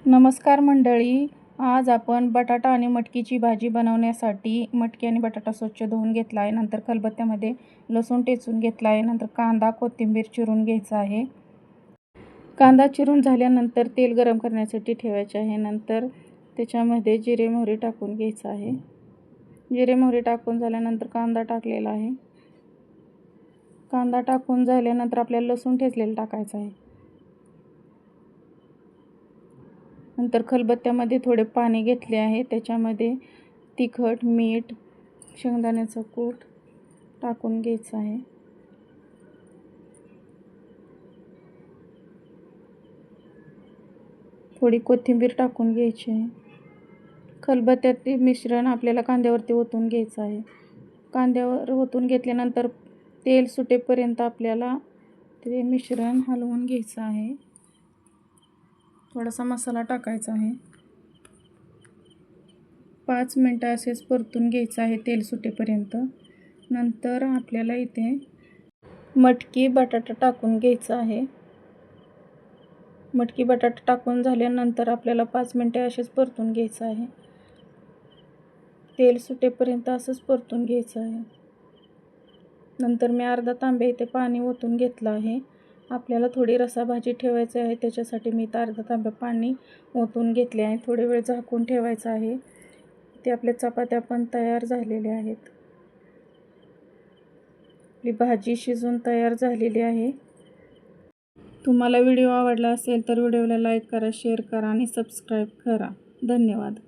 नमस्कार मंडळी, आज आपण बटाटा आणि मटकीची भाजी बनवण्यासाठी मटकी आणि बटाटा स्वच्छ धुवून घेतला आहे. नंतर खलबत्त्यामध्ये लसूण ठेचून घेतला आहे. नंतर कांदा कोथिंबीर चिरून घ्यायचा आहे. कांदा चिरून झाल्यानंतर तेल गरम करण्यासाठी ठेवायचे आहे. नंतर त्याच्यामध्ये जिरे मोहरी टाकून घ्यायचं आहे. जिरे मोहरी टाकून झाल्यानंतर कांदा टाकलेला आहे. कांदा टाकून झाल्यानंतर आपल्याला लसूण ठेचलेलं टाकायचं आहे. नंतर खलबत्त्यामध्ये थोडे पाणी घेतले आहे. त्याच्यामध्ये तिखट, मीठ, शेंगदाण्याचं कूट टाकून घ्यायचं आहे. थोडी कोथिंबीर टाकून घ्यायची आहे. खलबत्त्यातील मिश्रण आपल्याला कांद्यावरती ओतून घ्यायचं आहे. कांद्यावर ओतून घेतल्यानंतर तेल सुटेपर्यंत आपल्याला ते मिश्रण हलवून घ्यायचं आहे. थोडासा मसाला टाकायचा आहे. 5 मिनटं असेच परतून घ्यायचं आहे तेल सुटेपर्यंत. नंतर आपल्याला इथे मटकी बटाटा टाकून घ्यायचा आहे. मटकी बटाटा टाकून झाल्यानंतर आपल्याला 5 मिनटे असेच परतून घ्यायचं आहे. तेल सुटेपर्यंत असंच परतून घ्यायचं आहे. नंतर मी अर्धा तांबे इथे पाणी ओतून घेतलं आहे. आपल्याला थोडी रसाभाजी ठेवायची आहे, त्याच्यासाठी मी इथं अर्धा तांबे पाणी ओतून घेतले आहे. थोडे वेळ झाकून ठेवायचं आहे. ते आपल्या चपात्या पण तयार झालेल्या आहेत. आपली भाजी शिजून तयार झालेली आहे. तुम्हाला व्हिडिओ आवडला असेल तर व्हिडिओला लाईक करा, शेअर करा आणि सबस्क्राईब करा. धन्यवाद.